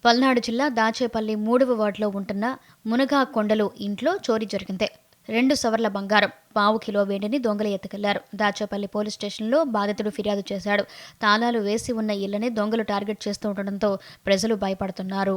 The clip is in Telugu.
పల్నాడు జిల్లా దాచేపల్లి 3వ వార్డులో ఉంటున్న మునగా కొండలు ఇంట్లో చోరీ జరిగింది. 2 సవర్ల బంగారం, పావు కిలో వెండిని దొంగలు ఎత్తుకెళ్లారు. దాచేపల్లి పోలీస్ స్టేషన్లో బాధితుడు ఫిర్యాదు చేశాడు. తాళాలు వేసి ఉన్న ఇళ్లని దొంగలు టార్గెట్ చేస్తూ ఉండడంతో ప్రజలు భయపడుతున్నారు.